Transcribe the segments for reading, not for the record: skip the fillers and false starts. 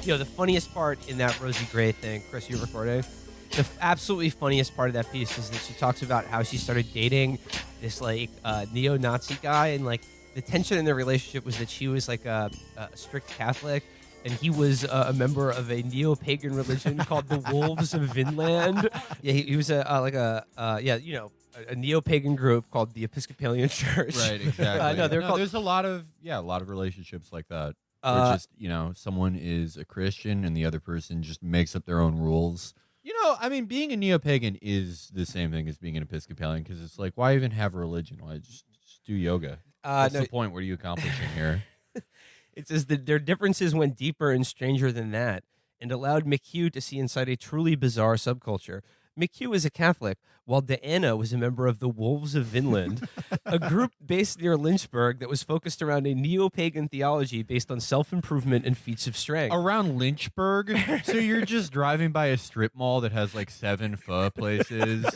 The funniest part in that Rosie Gray thing, Chris, you recording? Absolutely funniest part of that piece is that she talks about how she started dating this like neo-Nazi guy, and like the tension in their relationship was that she was like a strict Catholic, and he was a member of a neo-pagan religion called the Wolves of Vinland. Yeah, he was a neo-pagan group called the Episcopalian Church. Right, exactly. No, they're called. There's a lot of relationships like that. Where just, someone is a Christian and the other person just makes up their own rules. I mean, being a neo-pagan is the same thing as being an Episcopalian, because it's like, why even have a religion? Why just do yoga? What's the point? What are you accomplishing here? It says that their differences went deeper and stranger than that, and allowed McHugh to see inside a truly bizarre subculture. McHugh is a Catholic, while Diana was a member of the Wolves of Vinland, a group based near Lynchburg that was focused around a neo-pagan theology based on self-improvement and feats of strength. Around Lynchburg? So you're just driving by a strip mall that has like 7 pho places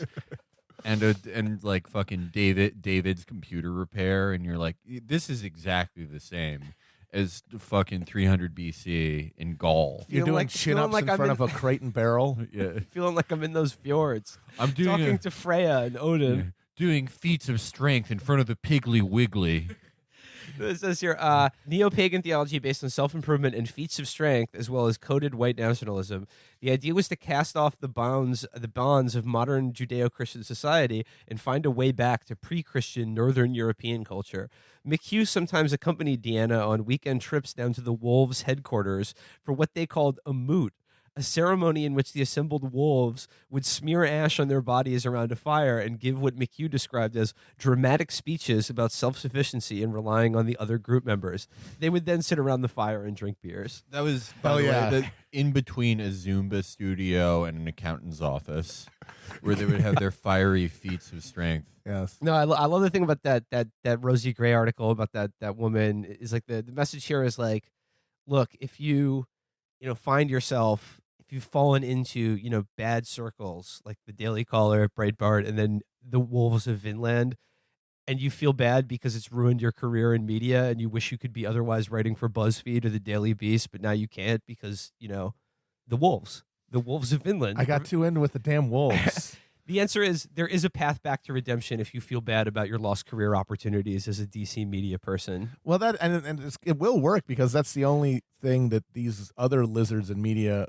and like fucking David's computer repair, and you're like, this is exactly the same as fucking 300 BC in Gaul. You're doing chin-ups in front of a crate and barrel. Yeah. Feeling like I'm in those fjords. I'm talking to Freya and Odin. Yeah, doing feats of strength in front of the Piggly Wiggly. It says here, neo-pagan theology based on self-improvement and feats of strength, as well as coded white nationalism. The idea was to cast off the bonds of modern Judeo-Christian society and find a way back to pre-Christian Northern European culture. McHugh sometimes accompanied Deanna on weekend trips down to the Wolves' headquarters for what they called a moot, a ceremony in which the assembled wolves would smear ash on their bodies around a fire and give what McHugh described as dramatic speeches about self-sufficiency and relying on the other group members. They would then sit around the fire and drink beers. That was, by the way, in between a Zumba studio and an accountant's office, where they would have their fiery feats of strength. Yes. No, I love the thing about that Rosie Gray article about that woman is like the message here is like, look, if you find yourself, if you've fallen into, bad circles like the Daily Caller, Breitbart, and then the Wolves of Vinland, and you feel bad because it's ruined your career in media and you wish you could be otherwise writing for BuzzFeed or the Daily Beast, but now you can't because, the Wolves of Vinland. I got too in with the damn wolves. The answer is there is a path back to redemption if you feel bad about your lost career opportunities as a DC media person. Well, it will work, because that's the only thing that these other lizards in media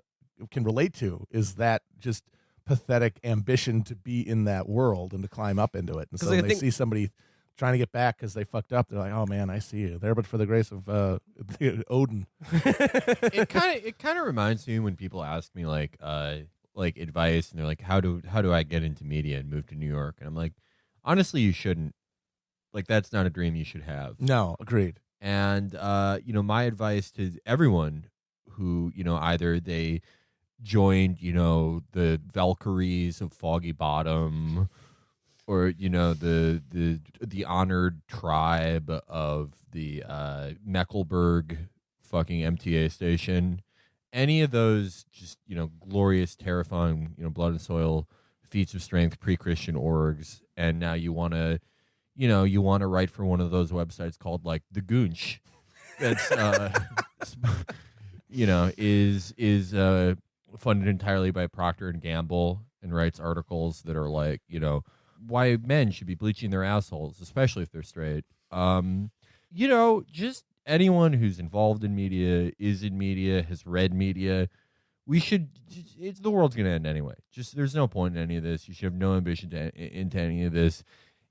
can relate to, is that just pathetic ambition to be in that world and to climb up into it. And so when they see somebody trying to get back because they fucked up, they're like, oh man, I see you there, but for the grace of Odin. It kind of reminds me when people ask me like advice, and they're like, how do I get into media and move to New York? And I'm like, honestly, you shouldn't. Like, that's not a dream you should have. No, agreed. And my advice to everyone who, either they joined, the Valkyries of Foggy Bottom, or, the honored tribe of the Mecklenburg fucking MTA station. Any of those just, glorious, terrifying, blood and soil, feats of strength, pre-Christian orgs, and now you want to, write for one of those websites called, like, The Goonch. That's, is funded entirely by Procter & Gamble, and writes articles that are like, why men should be bleaching their assholes, especially if they're straight. Just anyone who's involved in media, is in media, has read media, the world's going to end anyway. Just, there's no point in any of this. You should have no ambition into any of this.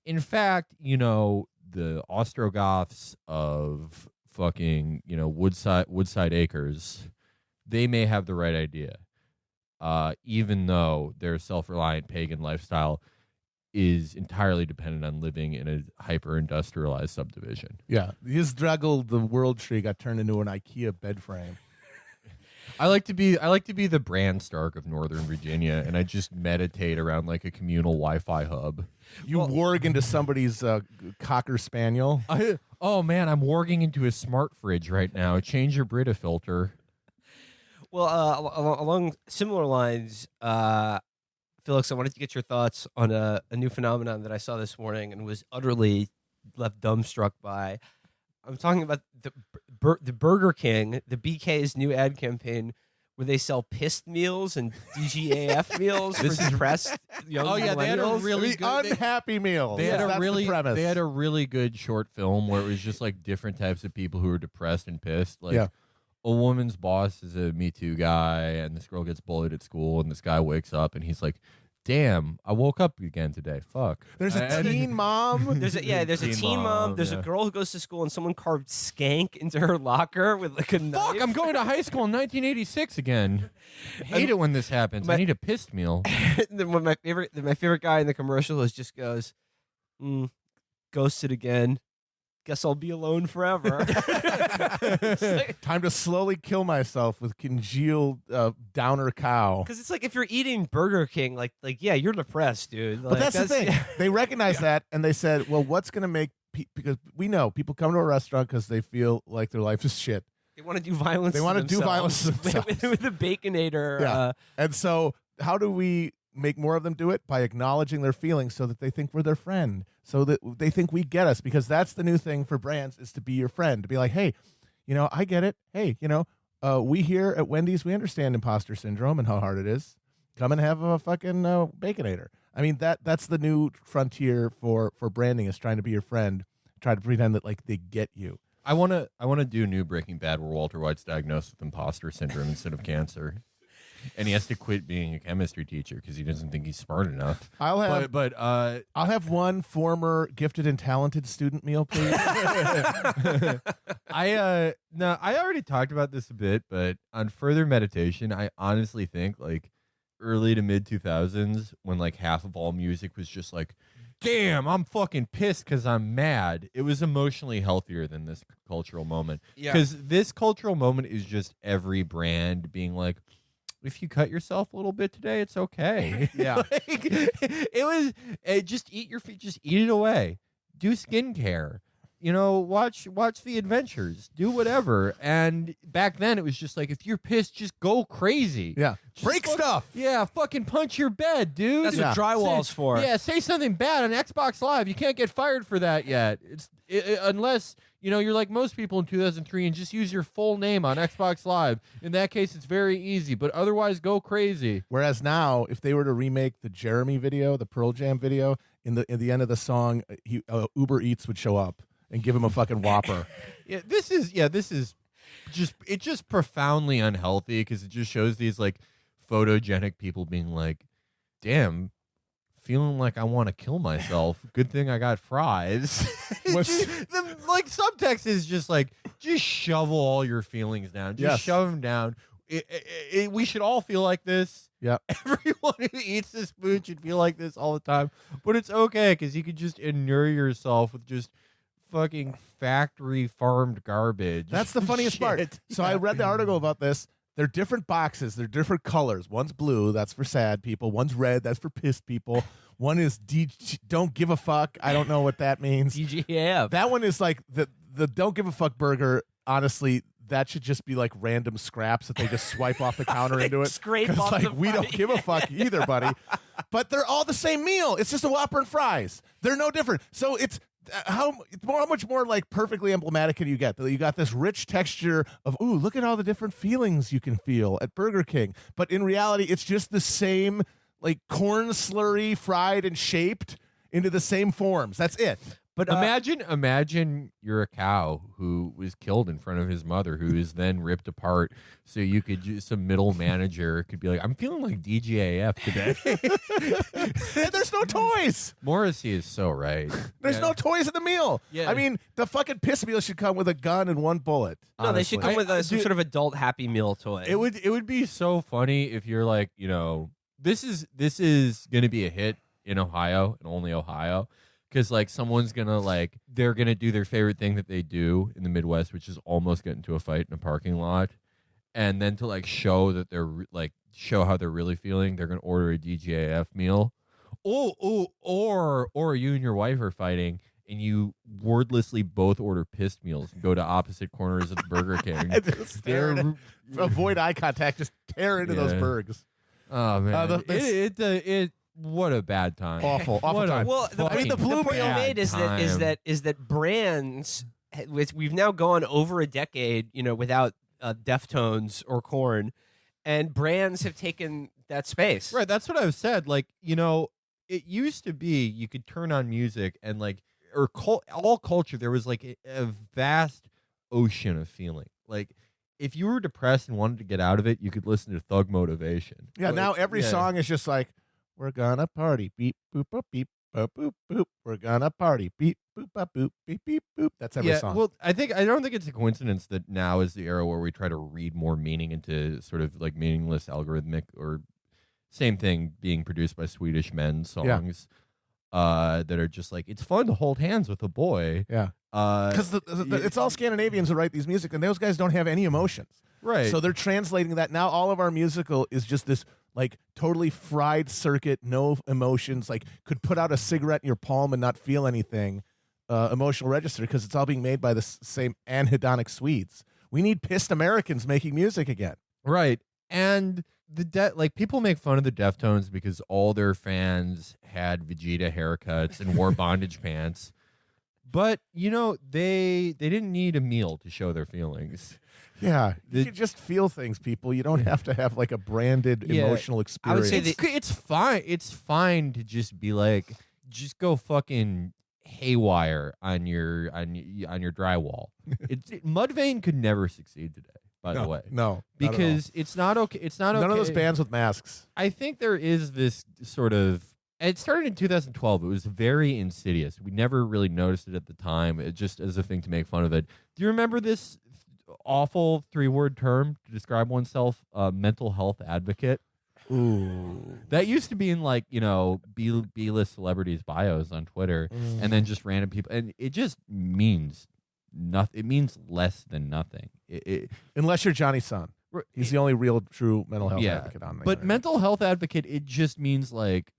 In fact, the Ostrogoths of fucking, Woodside Acres, they may have the right idea. Even though their self-reliant pagan lifestyle is entirely dependent on living in a hyper-industrialized subdivision. Yeah. His Draggle, the world tree, got turned into an IKEA bed frame. I like to be the Bran Stark of Northern Virginia, and I just meditate around like a communal Wi-Fi hub. You warg into somebody's Cocker Spaniel. Oh man, I'm warging into a smart fridge right now. Change your Brita filter. Well, along similar lines, Felix, I wanted to get your thoughts on a new phenomenon that I saw this morning and was utterly left dumbstruck by. I'm talking about the the Burger King, the BK's new ad campaign, where they sell pissed meals and DGAF meals for depressed young millennials. They had a really good unhappy meals. They had That's the premise. They had a really good short film where it was just like different types of people who were depressed and pissed. Like a woman's boss is a Me Too guy, and this girl gets bullied at school, and this guy wakes up and he's like, damn, I woke up again today. Fuck. There's a teen mom. There's a teen mom. There's a girl who goes to school and someone carved skank into her locker with like a knife. Fuck, I'm going to high school in 1986 again. I hate it when this happens. I need a pissed meal. When my favorite guy in the commercial just goes, ghosted again. Guess I'll be alone forever. Time to slowly kill myself with congealed downer cow. Because it's like if you're eating Burger King, like yeah, you're depressed, dude. But that's the thing. They recognize that, and they said, well, what's going to make because we know people come to a restaurant because they feel like their life is shit. They want to do violence. They want to do violence with a Baconator. Yeah. And so how do we make more of them do it? By acknowledging their feelings so that they think we're their friend, so that they think we get us, because that's the new thing for brands, is to be your friend, to be like, hey, I get it. Hey, we here at Wendy's, we understand imposter syndrome and how hard it is. Come and have a fucking Baconator. I mean, that's the new frontier for branding, is trying to be your friend, try to pretend that like they get you. I want to do a new Breaking Bad where Walter White's diagnosed with imposter syndrome instead of cancer. And he has to quit being a chemistry teacher because he doesn't think he's smart enough. I'll have one former gifted and talented student meal, please. I already talked about this a bit, but on further meditation, I honestly think like early to mid 2000s, when like half of all music was just like, damn, I'm fucking pissed because I'm mad. It was emotionally healthier than this cultural moment. Because this cultural moment is just every brand being like, if you cut yourself a little bit today, it's okay. Yeah. Just eat your feet, just eat it away. Do skincare. Watch The Adventures. Do whatever. And back then it was just like, if you're pissed, just go crazy. Yeah. Break stuff. Yeah, fucking punch your bed, dude. That's what drywall's for. Yeah, say something bad on Xbox Live. You can't get fired for that yet. Unless you're like most people in 2003 and just use your full name on Xbox Live. In that case, it's very easy, but otherwise go crazy. Whereas now, if they were to remake the Jeremy video, the Pearl Jam video, in the end of the song, Uber Eats would show up and give him a fucking Whopper. This is just profoundly unhealthy, because it just shows these like photogenic people being like, damn, feeling like I want to kill myself. Good thing I got fries. The subtext is just like, just shovel all your feelings down. Just shove them down. We should all feel like this. Yeah. Everyone who eats this food should feel like this all the time. But it's okay, because you can just inure yourself with just fucking factory farmed garbage. That's the funniest part. So I read the article about this. They're different boxes. They're different colors. One's blue. That's for sad people. One's red. That's for pissed people. One is don't give a fuck. I don't know what that means. DGAF. That one is like the don't give a fuck burger. Honestly, that should just be like random scraps that they just swipe off the counter into it. Scrape off like, the we don't give a fuck either, buddy. But they're all the same meal. It's just a Whopper and fries. They're no different. So it's how much more like perfectly emblematic can you get? You got this rich texture of, ooh, look at all the different feelings you can feel at Burger King. But in reality, it's just the same like corn slurry fried and shaped into the same forms. That's it. But imagine you're a cow who was killed in front of his mother, who is then ripped apart. So you could just, some middle manager could be like, I'm feeling like DGAF today. There's no toys. Morrissey is so right. There's no toys in the meal. Yeah. I mean, the fucking piss meal should come with a gun and one bullet. No, honestly. They should come with some sort of adult Happy Meal toy. It would be so funny if you're like, this is going to be a hit in Ohio and only Ohio. Because, like, someone's going to, they're going to do their favorite thing that they do in the Midwest, which is almost get into a fight in a parking lot. And then to, show that they're, show how they're really feeling, they're going to order a DGAF meal. Or you and your wife are fighting, and you wordlessly both order pissed meals and go to opposite corners of the Burger King. Avoid eye contact. Just tear into those burgers. Oh, man. What a bad time! Awful time. Well, the point you made is that brands we've now gone over a decade, without Deftones or Korn, and brands have taken that space. Right, that's what I've said. Like, it used to be you could turn on music and like, or all culture, there was like a vast ocean of feeling. Like, if you were depressed and wanted to get out of it, you could listen to Thug Motivation. Yeah, Like, now every song is just like, we're gonna party, beep, boop, boop, beep, boop, boop, boop. We're gonna party, beep, boop, boop, boop, beep, beep, boop. That's every song. Well, I don't think it's a coincidence that now is the era where we try to read more meaning into sort of like meaningless algorithmic or same thing being produced by Swedish men songs that are just like, it's fun to hold hands with a boy. Yeah. Because it's all Scandinavians who write these music, and those guys don't have any emotions. Right. So they're translating that. Now all of our musical is just this like totally fried circuit, no emotions, like could put out a cigarette in your palm and not feel anything, emotional register, because it's all being made by the same anhedonic Swedes. We need pissed Americans making music again. Right. And like people make fun of the Deftones because all their fans had Vegeta haircuts and wore bondage pants. But, they didn't need a meal to show their feelings. Yeah, you can just feel things, people. You don't have to have like a branded emotional experience. I would say it's fine. It's fine to just be like, just go fucking haywire on your drywall. Mudvayne could never succeed today. By the way, no, because it's not okay. It's not okay. None of those bands with masks. I think there is this sort of. It started in 2012. It was very insidious. We never really noticed it at the time. It just as a thing to make fun of it. Do you remember this awful 3-word term to describe oneself? Mental health advocate. Ooh, that used to be in like B-list celebrities' bios on Twitter, and then just random people, and it just means nothing. It means less than nothing. Unless you're Johnny Sun, he's the only real true mental health advocate on there. But mental health advocate, it just means like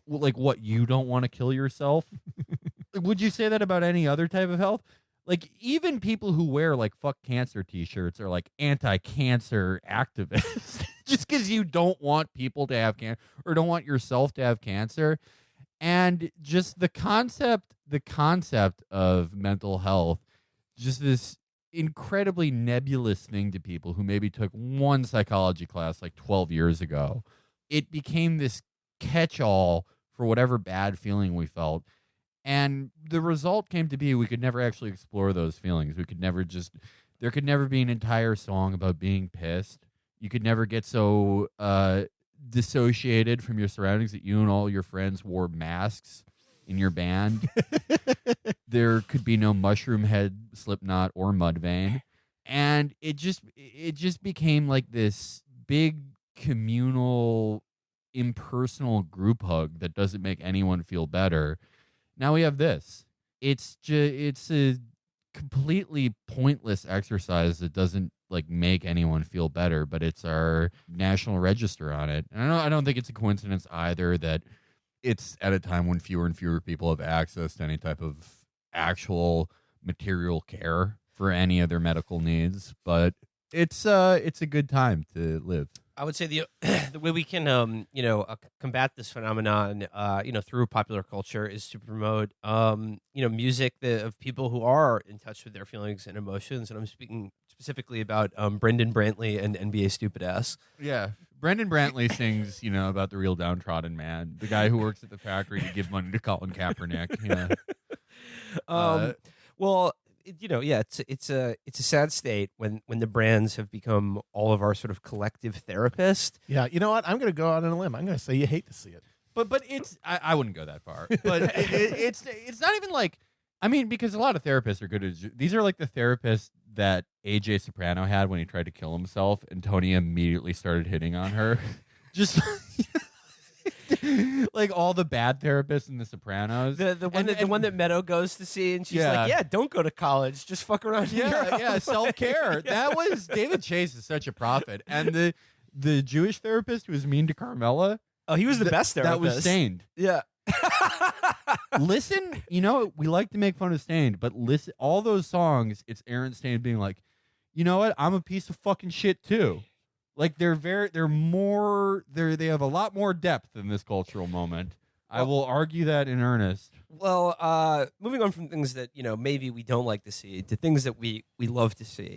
what, you don't want to kill yourself? Would you say that about any other type of health? Like, even people who wear like fuck cancer t-shirts are like anti-cancer activists just because you don't want people to have cancer or don't want yourself to have cancer. And just the concept of mental health, just this incredibly nebulous thing to people who maybe took one psychology class like 12 years ago. It became this catch-all for whatever bad feeling we felt, and the result came to be we could never actually explore those feelings. There could never be an entire song about being pissed. You could never get so dissociated from your surroundings that you and all your friends wore masks in your band. There could be no Mushroom Head, Slipknot, or Mudvayne, and it just became like this big communal, impersonal group hug that doesn't make anyone feel better. Now we have this. It's a completely pointless exercise that doesn't like make anyone feel better, but it's our national register on it. And I don't think it's a coincidence either that it's at a time when fewer and fewer people have access to any type of actual material care for any of their medical needs. But it's a good time to live. I would say the way we can, combat this phenomenon, through popular culture is to promote, music of people who are in touch with their feelings and emotions. And I'm speaking specifically about Brendan Brantley and NBA Stupid Ass. Yeah. Brendan Brantley sings, about the real downtrodden man, the guy who works at the factory to give money to Colin Kaepernick. Well, it's a sad state when the brands have become all of our sort of collective therapists. Yeah, you know what? I'm going to go out on a limb. I'm going to say you hate to see it. But it's I wouldn't go that far. But it's not even like, I mean, because a lot of therapists are good at, these are like the therapists that AJ Soprano had when he tried to kill himself, and Tony immediately started hitting on her. Just like all the bad therapists in The Sopranos. The one that Meadow goes to see, and she's like, "Yeah, don't go to college, just fuck around." Yeah, self-care. That was David Chase is such a prophet, and the Jewish therapist who was mean to Carmela. Oh, he was the best therapist. That was Stained. Yeah. Listen, we like to make fun of Stained, but listen, all those songs, it's Aaron Stained being like, you know what? I'm a piece of fucking shit too. Like they have a lot more depth in this cultural moment. I will argue that in earnest. Well, moving on from things that maybe we don't like to see to things that we love to see.